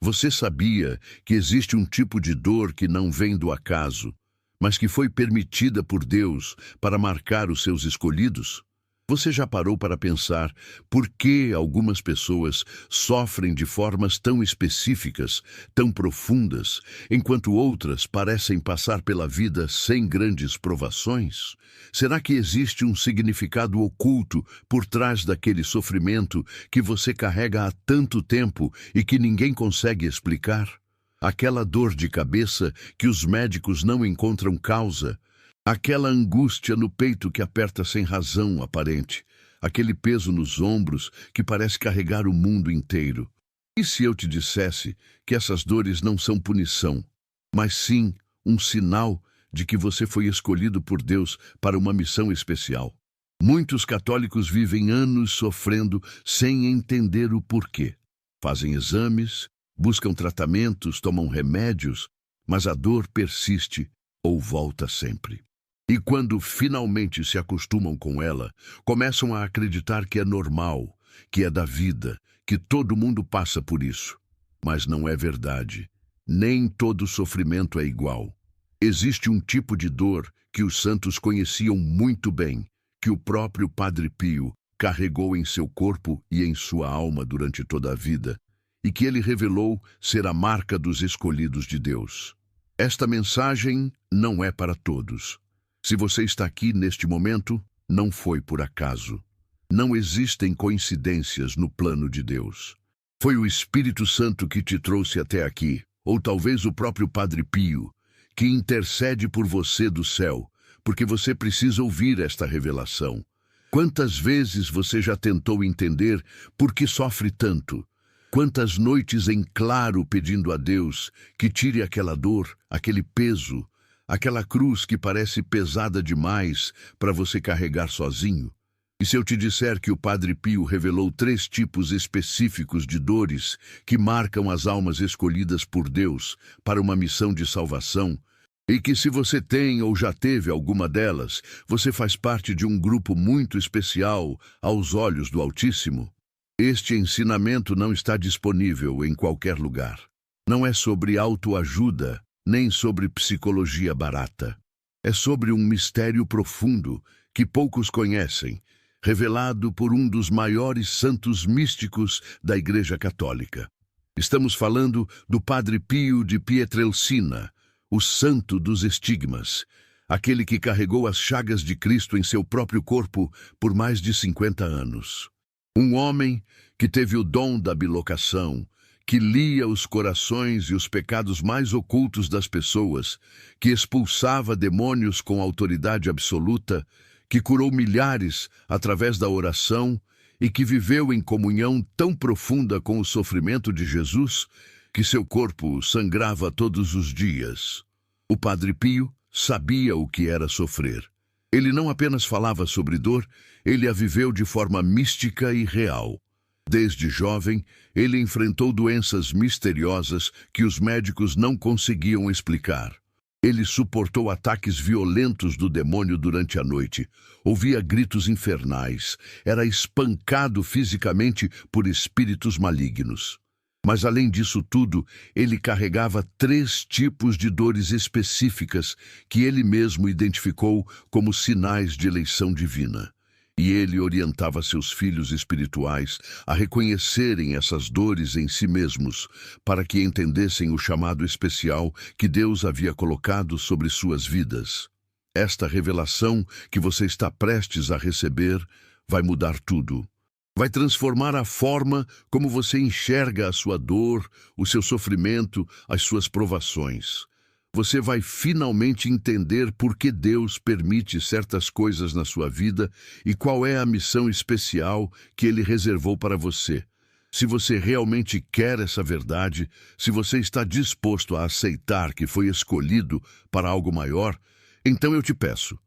Você sabia que existe um tipo de dor que não vem do acaso, mas que foi permitida por Deus para marcar os seus escolhidos? Você já parou para pensar por que algumas pessoas sofrem de formas tão específicas, tão profundas, enquanto outras parecem passar pela vida sem grandes provações? Será que existe um significado oculto por trás daquele sofrimento que você carrega há tanto tempo e que ninguém consegue explicar? Aquela dor de cabeça que os médicos não encontram causa, aquela angústia no peito que aperta sem razão aparente, aquele peso nos ombros que parece carregar o mundo inteiro. E se eu te dissesse que essas dores não são punição, mas sim um sinal de que você foi escolhido por Deus para uma missão especial? Muitos católicos vivem anos sofrendo sem entender o porquê. Fazem exames, buscam tratamentos, tomam remédios, mas a dor persiste ou volta sempre. E quando finalmente se acostumam com ela, começam a acreditar que é normal, que é da vida, que todo mundo passa por isso. Mas não é verdade. Nem todo sofrimento é igual. Existe um tipo de dor que os santos conheciam muito bem, que o próprio Padre Pio carregou em seu corpo e em sua alma durante toda a vida, e que ele revelou ser a marca dos escolhidos de Deus. Esta mensagem não é para todos. Se você está aqui neste momento, não foi por acaso. Não existem coincidências no plano de Deus. Foi o Espírito Santo que te trouxe até aqui, ou talvez o próprio Padre Pio, que intercede por você do céu, porque você precisa ouvir esta revelação. Quantas vezes você já tentou entender por que sofre tanto? Quantas noites em claro pedindo a Deus que tire aquela dor, aquele peso, aquela cruz que parece pesada demais para você carregar sozinho? E se eu te disser que o Padre Pio revelou 3 tipos específicos de dores que marcam as almas escolhidas por Deus para uma missão de salvação, e que se você tem ou já teve alguma delas, você faz parte de um grupo muito especial aos olhos do Altíssimo? Este ensinamento não está disponível em qualquer lugar. Não é sobre autoajuda, nem sobre psicologia barata. É sobre um mistério profundo que poucos conhecem, revelado por um dos maiores santos místicos da Igreja Católica. Estamos falando do Padre Pio de Pietrelcina, o santo dos estigmas, aquele que carregou as chagas de Cristo em seu próprio corpo por mais de 50 anos. Um homem que teve o dom da bilocação, que lia os corações e os pecados mais ocultos das pessoas, que expulsava demônios com autoridade absoluta, que curou milhares através da oração e que viveu em comunhão tão profunda com o sofrimento de Jesus que seu corpo sangrava todos os dias. O Padre Pio sabia o que era sofrer. Ele não apenas falava sobre dor, ele a viveu de forma mística e real. Desde jovem, ele enfrentou doenças misteriosas que os médicos não conseguiam explicar. Ele suportou ataques violentos do demônio durante a noite, ouvia gritos infernais, era espancado fisicamente por espíritos malignos. Mas além disso tudo, ele carregava 3 tipos de dores específicas que ele mesmo identificou como sinais de eleição divina. E ele orientava seus filhos espirituais a reconhecerem essas dores em si mesmos, para que entendessem o chamado especial que Deus havia colocado sobre suas vidas. Esta revelação que você está prestes a receber vai mudar tudo. Vai transformar a forma como você enxerga a sua dor, o seu sofrimento, as suas provações. Você vai finalmente entender por que Deus permite certas coisas na sua vida e qual é a missão especial que Ele reservou para você. Se você realmente quer essa verdade, se você está disposto a aceitar que foi escolhido para algo maior, então eu te peço,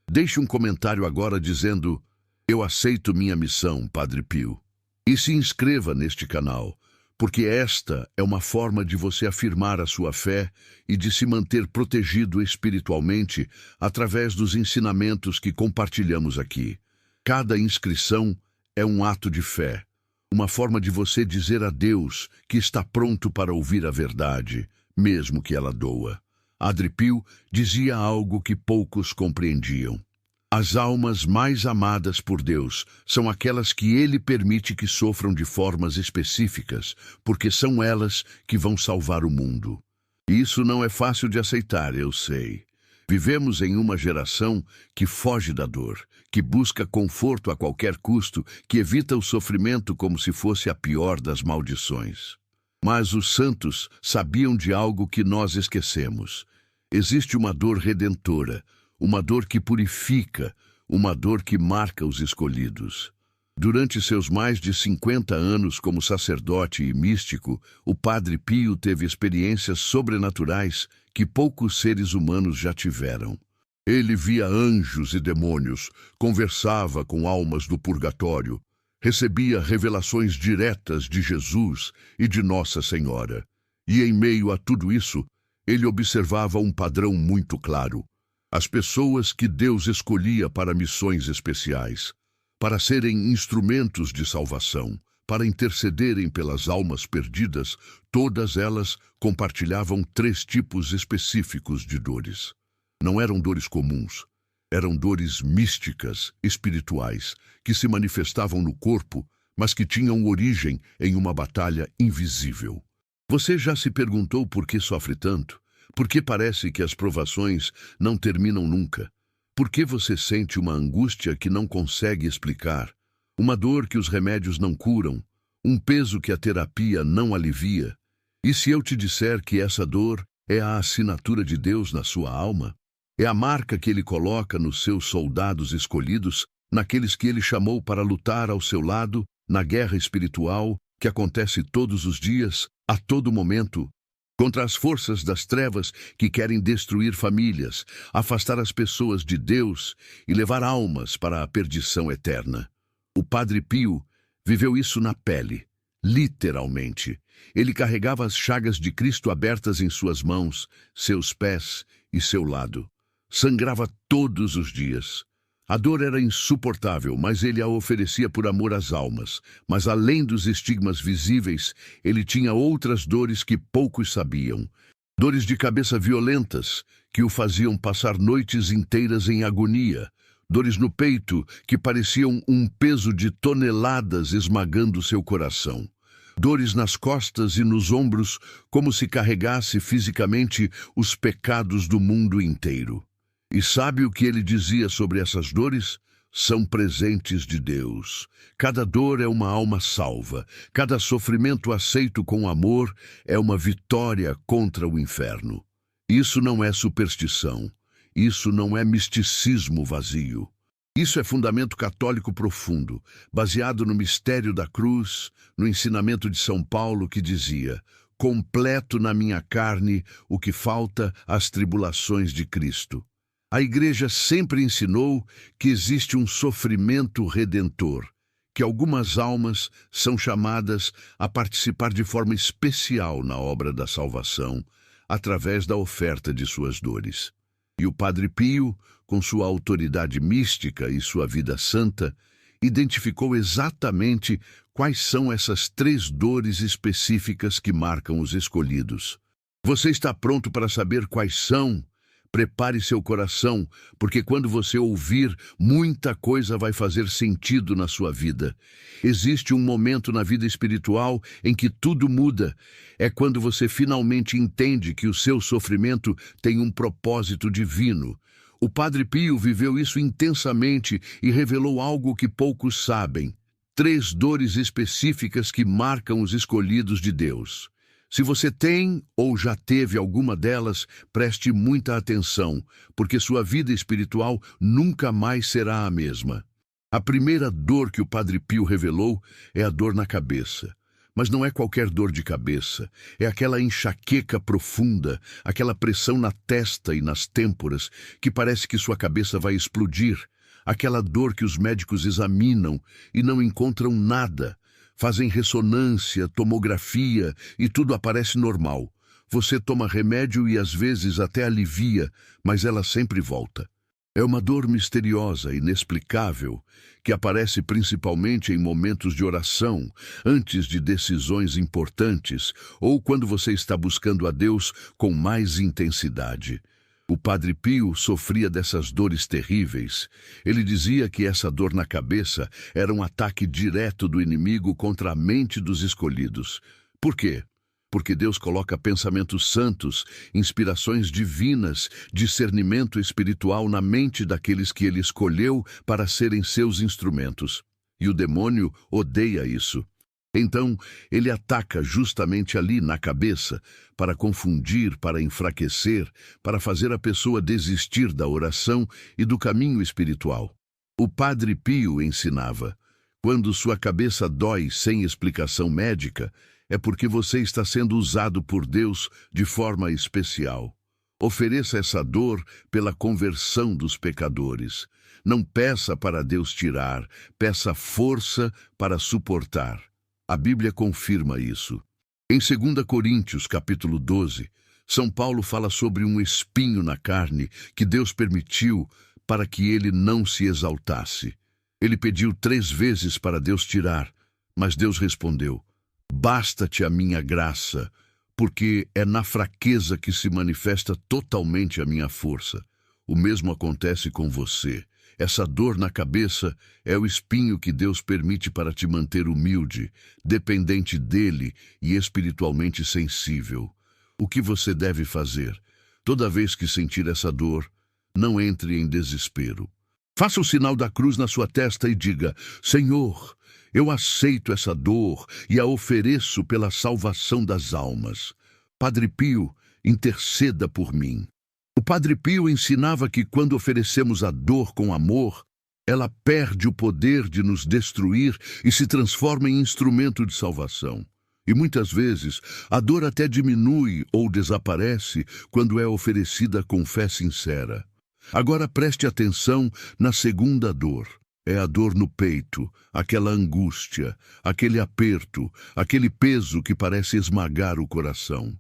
deixe um comentário agora dizendo: "Eu aceito minha missão, Padre Pio." E se inscreva neste canal, porque esta é uma forma de você afirmar a sua fé e de se manter protegido espiritualmente através dos ensinamentos que compartilhamos aqui. Cada inscrição é um ato de fé, Uma forma de você dizer a Deus que está pronto para ouvir a verdade, mesmo que ela doa. Padre Pio dizia algo que poucos compreendiam. As almas mais amadas por Deus são aquelas que Ele permite que sofram de formas específicas, porque são elas que vão salvar o mundo. Isso não é fácil de aceitar, eu sei. Vivemos em uma geração que foge da dor, que busca conforto a qualquer custo, que evita o sofrimento como se fosse a pior das maldições. Mas os santos sabiam de algo que nós esquecemos. Existe uma dor redentora, uma dor que purifica, uma dor que marca os escolhidos. Durante seus mais de 50 anos como sacerdote e místico, o Padre Pio teve experiências sobrenaturais que poucos seres humanos já tiveram. Ele via anjos e demônios, conversava com almas do purgatório, recebia revelações diretas de Jesus e de Nossa Senhora. E em meio a tudo isso, ele observava um padrão muito claro. As pessoas que Deus escolhia para missões especiais, para serem instrumentos de salvação, para intercederem pelas almas perdidas, todas elas compartilhavam 3 tipos específicos de dores. Não eram dores comuns, eram dores místicas, espirituais, que se manifestavam no corpo, mas que tinham origem em uma batalha invisível. Você já se perguntou por que sofre tanto? Por que parece que as provações não terminam nunca? Por que você sente uma angústia que não consegue explicar? Uma dor que os remédios não curam? Um peso que a terapia não alivia? E se eu te disser que essa dor é a assinatura de Deus na sua alma? É a marca que Ele coloca nos seus soldados escolhidos, naqueles que Ele chamou para lutar ao seu lado, na guerra espiritual que acontece todos os dias, a todo momento, contra as forças das trevas que querem destruir famílias, afastar as pessoas de Deus e levar almas para a perdição eterna. O Padre Pio viveu isso na pele, literalmente. Ele carregava as chagas de Cristo abertas em suas mãos, seus pés e seu lado. Sangrava todos os dias. A dor era insuportável, mas ele a oferecia por amor às almas. Mas além dos estigmas visíveis, ele tinha outras dores que poucos sabiam. Dores de cabeça violentas, que o faziam passar noites inteiras em agonia. Dores no peito, que pareciam um peso de toneladas esmagando seu coração. Dores nas costas e nos ombros, como se carregasse fisicamente os pecados do mundo inteiro. E sabe o que ele dizia sobre essas dores? São presentes de Deus. Cada dor é uma alma salva. Cada sofrimento aceito com amor é uma vitória contra o inferno. Isso não é superstição. Isso não é misticismo vazio. Isso é fundamento católico profundo, baseado no mistério da cruz, no ensinamento de São Paulo que dizia: completo na minha carne o que falta às tribulações de Cristo. A Igreja sempre ensinou que existe um sofrimento redentor, que algumas almas são chamadas a participar de forma especial na obra da salvação, através da oferta de suas dores. E o Padre Pio, com sua autoridade mística e sua vida santa, identificou exatamente quais são essas 3 dores específicas que marcam os escolhidos. Você está pronto para saber quais são? Prepare seu coração, porque quando você ouvir, muita coisa vai fazer sentido na sua vida. Existe um momento na vida espiritual em que tudo muda. É quando você finalmente entende que o seu sofrimento tem um propósito divino. O Padre Pio viveu isso intensamente e revelou algo que poucos sabem. 3 dores específicas que marcam os escolhidos de Deus. Se você tem ou já teve alguma delas, preste muita atenção, porque sua vida espiritual nunca mais será a mesma. A primeira dor que o Padre Pio revelou é a dor na cabeça. Mas não é qualquer dor de cabeça, é aquela enxaqueca profunda, aquela pressão na testa e nas têmporas, que parece que sua cabeça vai explodir, aquela dor que os médicos examinam e não encontram nada. Fazem ressonância, tomografia e tudo aparece normal. Você toma remédio e às vezes até alivia, mas ela sempre volta. É uma dor misteriosa, inexplicável, que aparece principalmente em momentos de oração, antes de decisões importantes ou quando você está buscando a Deus com mais intensidade. O Padre Pio sofria dessas dores terríveis. Ele dizia que essa dor na cabeça era um ataque direto do inimigo contra a mente dos escolhidos. Por quê? Porque Deus coloca pensamentos santos, inspirações divinas, discernimento espiritual na mente daqueles que Ele escolheu para serem seus instrumentos. E o demônio odeia isso. Então, ele ataca justamente ali na cabeça, para confundir, para enfraquecer, para fazer a pessoa desistir da oração e do caminho espiritual. O Padre Pio ensinava: quando sua cabeça dói sem explicação médica, é porque você está sendo usado por Deus de forma especial. Ofereça essa dor pela conversão dos pecadores. Não peça para Deus tirar, peça força para suportar. A Bíblia confirma isso. Em 2 Coríntios, capítulo 12, São Paulo fala sobre um espinho na carne que Deus permitiu para que ele não se exaltasse. Ele pediu 3 vezes para Deus tirar, mas Deus respondeu: basta-te a minha graça, porque é na fraqueza que se manifesta totalmente a minha força. O mesmo acontece com você. Essa dor na cabeça é o espinho que Deus permite para te manter humilde, dependente dele e espiritualmente sensível. O que você deve fazer? Toda vez que sentir essa dor, não entre em desespero. Faça o sinal da cruz na sua testa e diga: Senhor, eu aceito essa dor e a ofereço pela salvação das almas. Padre Pio, interceda por mim. O Padre Pio ensinava que quando oferecemos a dor com amor, ela perde o poder de nos destruir e se transforma em instrumento de salvação. E muitas vezes a dor até diminui ou desaparece quando é oferecida com fé sincera. Agora preste atenção na segunda dor. É a dor no peito, aquela angústia, aquele aperto, aquele peso que parece esmagar o coração.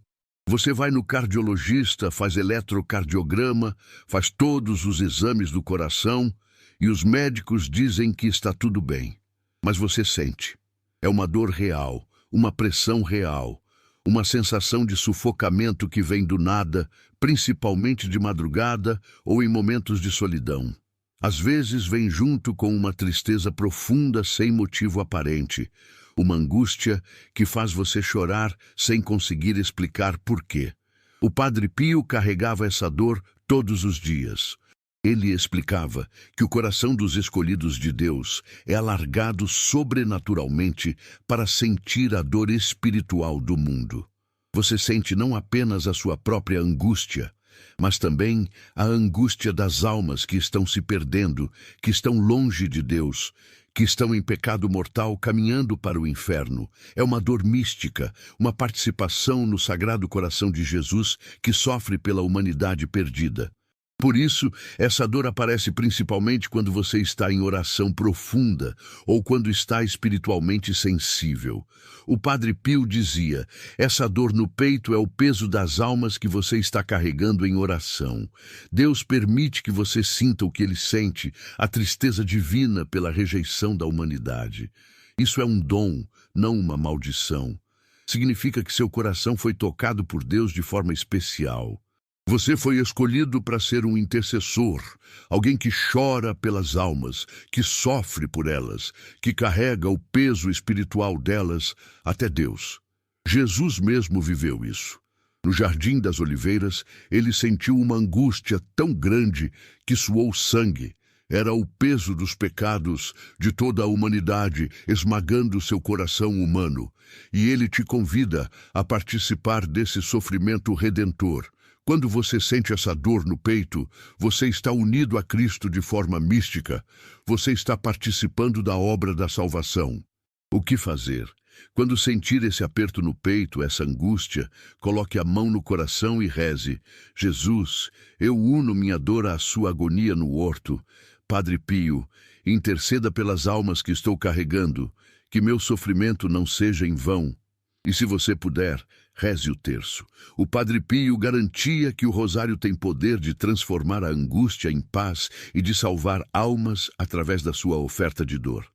Você vai no cardiologista, faz eletrocardiograma, faz todos os exames do coração e os médicos dizem que está tudo bem. Mas você sente. É uma dor real, uma pressão real, uma sensação de sufocamento que vem do nada, principalmente de madrugada ou em momentos de solidão. Às vezes vem junto com uma tristeza profunda sem motivo aparente, uma angústia que faz você chorar sem conseguir explicar por quê. O Padre Pio carregava essa dor todos os dias. Ele explicava que o coração dos escolhidos de Deus é alargado sobrenaturalmente para sentir a dor espiritual do mundo. Você sente não apenas a sua própria angústia, mas também a angústia das almas que estão se perdendo, que estão longe de Deus, que estão em pecado mortal caminhando para o inferno. É uma dor mística, uma participação no Sagrado Coração de Jesus que sofre pela humanidade perdida. Por isso, essa dor aparece principalmente quando você está em oração profunda ou quando está espiritualmente sensível. O Padre Pio dizia: essa dor no peito é o peso das almas que você está carregando em oração. Deus permite que você sinta o que ele sente, a tristeza divina pela rejeição da humanidade. Isso é um dom, não uma maldição. Significa que seu coração foi tocado por Deus de forma especial. Você foi escolhido para ser um intercessor, alguém que chora pelas almas, que sofre por elas, que carrega o peso espiritual delas até Deus. Jesus mesmo viveu isso. No Jardim das Oliveiras, ele sentiu uma angústia tão grande que suou sangue. Era o peso dos pecados de toda a humanidade esmagando seu coração humano. E ele te convida a participar desse sofrimento redentor. Quando você sente essa dor no peito, você está unido a Cristo de forma mística. Você está participando da obra da salvação. O que fazer? Quando sentir esse aperto no peito, essa angústia, coloque a mão no coração e reze: Jesus, eu uno minha dor à sua agonia no horto. Padre Pio, interceda pelas almas que estou carregando, que meu sofrimento não seja em vão. E se você puder, reze o terço. O Padre Pio garantia que o rosário tem poder de transformar a angústia em paz e de salvar almas através da sua oferta de dor.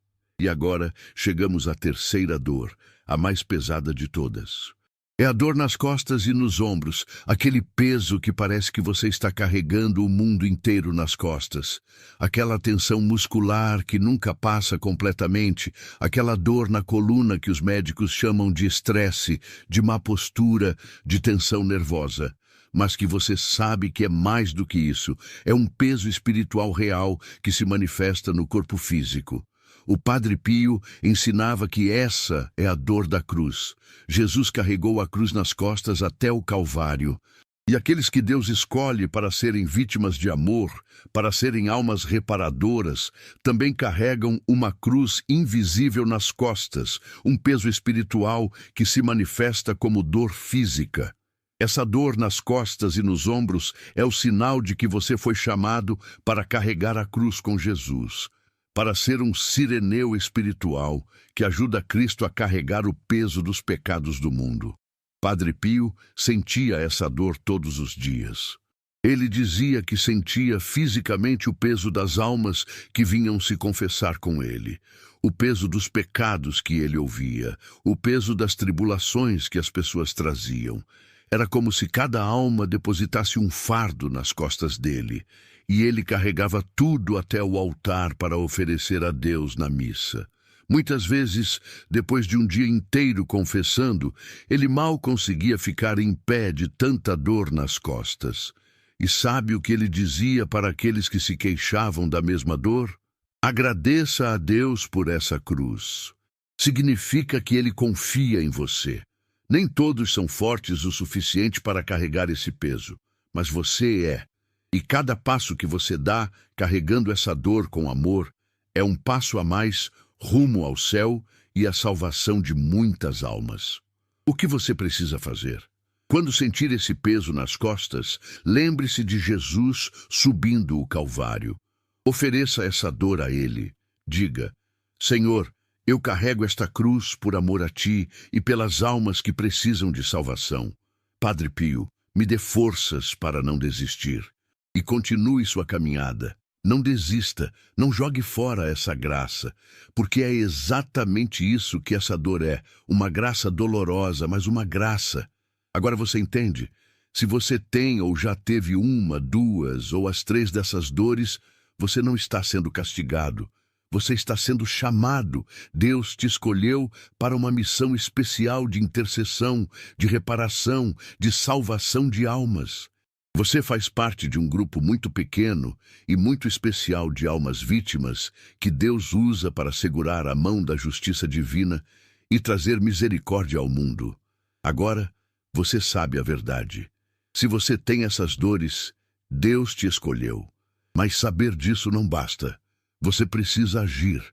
E agora chegamos à terceira dor, a mais pesada de todas. É a dor nas costas e nos ombros, aquele peso que parece que você está carregando o mundo inteiro nas costas. Aquela tensão muscular que nunca passa completamente, aquela dor na coluna que os médicos chamam de estresse, de má postura, de tensão nervosa. Mas que você sabe que é mais do que isso, é um peso espiritual real que se manifesta no corpo físico. O Padre Pio ensinava que essa é a dor da cruz. Jesus carregou a cruz nas costas até o Calvário. E aqueles que Deus escolhe para serem vítimas de amor, para serem almas reparadoras, também carregam uma cruz invisível nas costas, um peso espiritual que se manifesta como dor física. Essa dor nas costas e nos ombros é o sinal de que você foi chamado para carregar a cruz com Jesus, para ser um sireneu espiritual que ajuda Cristo a carregar o peso dos pecados do mundo. Padre Pio sentia essa dor todos os dias. Ele dizia que sentia fisicamente o peso das almas que vinham se confessar com ele, o peso dos pecados que ele ouvia, o peso das tribulações que as pessoas traziam. Era como se cada alma depositasse um fardo nas costas dele, e ele carregava tudo até o altar para oferecer a Deus na missa. Muitas vezes, depois de um dia inteiro confessando, ele mal conseguia ficar em pé de tanta dor nas costas. E sabe o que ele dizia para aqueles que se queixavam da mesma dor? Agradeça a Deus por essa cruz. Significa que ele confia em você. Nem todos são fortes o suficiente para carregar esse peso, mas você é. E cada passo que você dá, carregando essa dor com amor, é um passo a mais rumo ao céu e à salvação de muitas almas. O que você precisa fazer? Quando sentir esse peso nas costas, lembre-se de Jesus subindo o Calvário. Ofereça essa dor a Ele. Diga: Senhor, eu carrego esta cruz por amor a Ti e pelas almas que precisam de salvação. Padre Pio, me dê forças para não desistir. E continue sua caminhada. Não desista, não jogue fora essa graça, porque é exatamente isso que essa dor é, uma graça dolorosa, mas uma graça. Agora você entende? Se você tem ou já teve uma, duas ou as três dessas dores, você não está sendo castigado. Você está sendo chamado. Deus te escolheu para uma missão especial de intercessão, de reparação, de salvação de almas. Você faz parte de um grupo muito pequeno e muito especial de almas vítimas que Deus usa para segurar a mão da justiça divina e trazer misericórdia ao mundo. Agora, você sabe a verdade. Se você tem essas dores, Deus te escolheu. Mas saber disso não basta. Você precisa agir.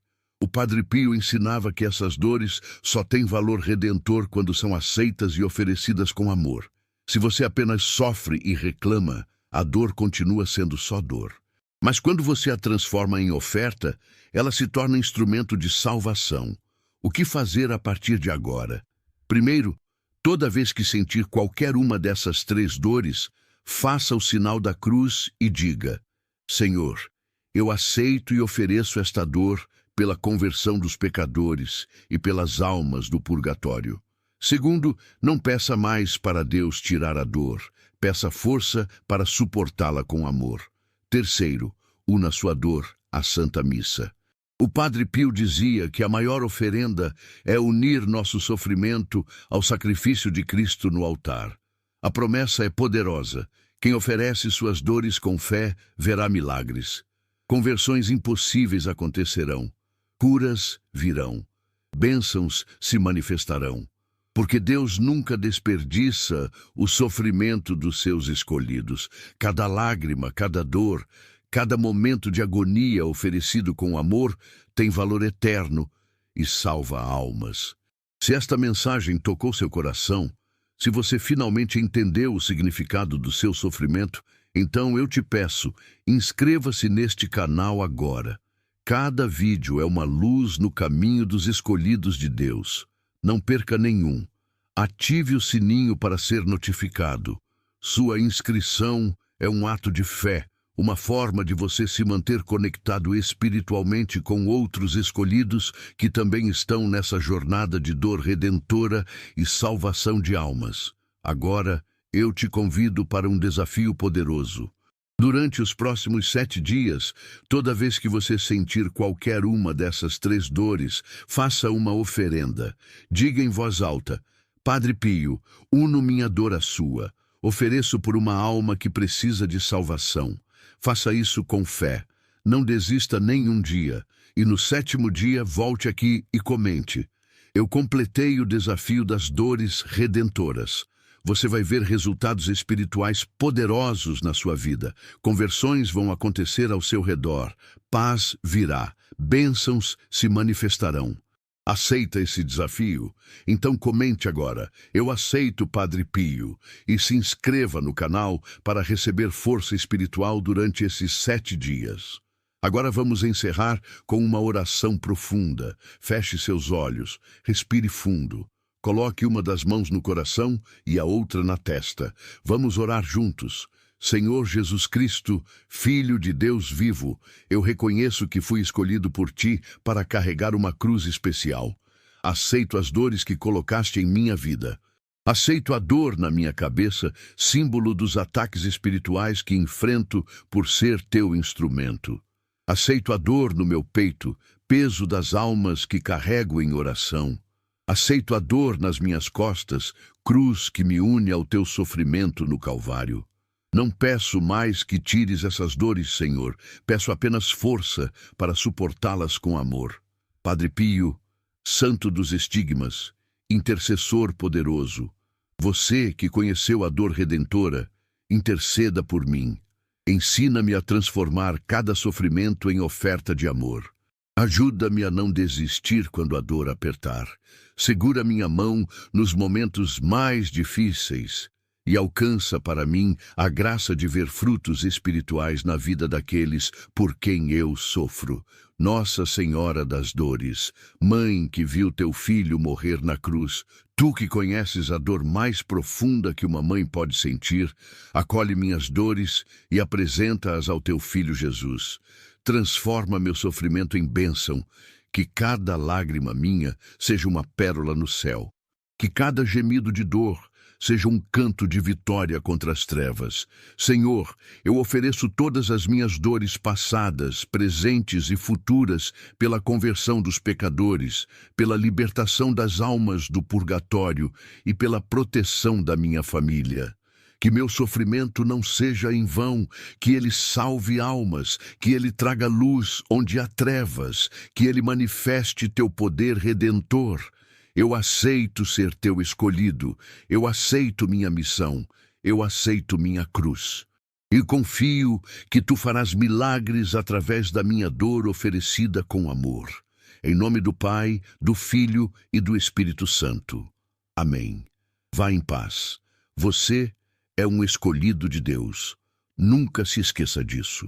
O Padre Pio ensinava que essas dores só têm valor redentor quando são aceitas e oferecidas com amor. Se você apenas sofre e reclama, a dor continua sendo só dor. Mas quando você a transforma em oferta, ela se torna instrumento de salvação. O que fazer a partir de agora? Primeiro, toda vez que sentir qualquer uma dessas três dores, faça o sinal da cruz e diga: Senhor, eu aceito e ofereço esta dor pela conversão dos pecadores e pelas almas do purgatório. Segundo, não peça mais para Deus tirar a dor, peça força para suportá-la com amor. Terceiro, una sua dor à Santa Missa. O Padre Pio dizia que a maior oferenda é unir nosso sofrimento ao sacrifício de Cristo no altar. A promessa é poderosa. Quem oferece suas dores com fé verá milagres. Conversões impossíveis acontecerão. Curas virão. Bênçãos se manifestarão. Porque Deus nunca desperdiça o sofrimento dos seus escolhidos. Cada lágrima, cada dor, cada momento de agonia oferecido com amor tem valor eterno e salva almas. Se esta mensagem tocou seu coração, se você finalmente entendeu o significado do seu sofrimento, então eu te peço, inscreva-se neste canal agora. Cada vídeo é uma luz no caminho dos escolhidos de Deus. Não perca nenhum. Ative o sininho para ser notificado. Sua inscrição é um ato de fé, uma forma de você se manter conectado espiritualmente com outros escolhidos que também estão nessa jornada de dor redentora e salvação de almas. Agora, eu te convido para um desafio poderoso. Durante os próximos 7 dias, toda vez que você sentir qualquer uma dessas 3 dores, faça uma oferenda. Diga em voz alta: Padre Pio, uno minha dor à sua. Ofereço por uma alma que precisa de salvação. Faça isso com fé. Não desista nem um dia. E no 7º dia, volte aqui e comente: eu completei o desafio das dores redentoras. Você vai ver resultados espirituais poderosos na sua vida. Conversões vão acontecer ao seu redor. Paz virá. Bênçãos se manifestarão. Aceita esse desafio? Então comente agora: eu aceito, Padre Pio, e se inscreva no canal para receber força espiritual durante esses 7 dias. Agora vamos encerrar com uma oração profunda. Feche seus olhos, respire fundo. Coloque uma das mãos no coração e a outra na testa. Vamos orar juntos. Senhor Jesus Cristo, Filho de Deus vivo, eu reconheço que fui escolhido por Ti para carregar uma cruz especial. Aceito as dores que colocaste em minha vida. Aceito a dor na minha cabeça, símbolo dos ataques espirituais que enfrento por ser Teu instrumento. Aceito a dor no meu peito, peso das almas que carrego em oração. Aceito a dor nas minhas costas, cruz que me une ao Teu sofrimento no Calvário. Não peço mais que tires essas dores, Senhor. Peço apenas força para suportá-las com amor. Padre Pio, Santo dos Estigmas, intercessor poderoso, você que conheceu a dor redentora, interceda por mim. Ensina-me a transformar cada sofrimento em oferta de amor. Ajuda-me a não desistir quando a dor apertar. Segura minha mão nos momentos mais difíceis e alcança para mim a graça de ver frutos espirituais na vida daqueles por quem eu sofro. Nossa Senhora das Dores, Mãe que viu teu filho morrer na cruz, tu que conheces a dor mais profunda que uma mãe pode sentir, acolhe minhas dores e apresenta-as ao teu filho Jesus. Transforma meu sofrimento em bênção, que cada lágrima minha seja uma pérola no céu, que cada gemido de dor seja um canto de vitória contra as trevas. Senhor, eu ofereço todas as minhas dores passadas, presentes e futuras pela conversão dos pecadores, pela libertação das almas do purgatório e pela proteção da minha família. Que meu sofrimento não seja em vão, que ele salve almas, que ele traga luz onde há trevas, que ele manifeste teu poder redentor. Eu aceito ser teu escolhido, eu aceito minha missão, eu aceito minha cruz. E confio que tu farás milagres através da minha dor oferecida com amor. Em nome do Pai, do Filho e do Espírito Santo. Amém. Vá em paz. Você é um escolhido de Deus. Nunca se esqueça disso.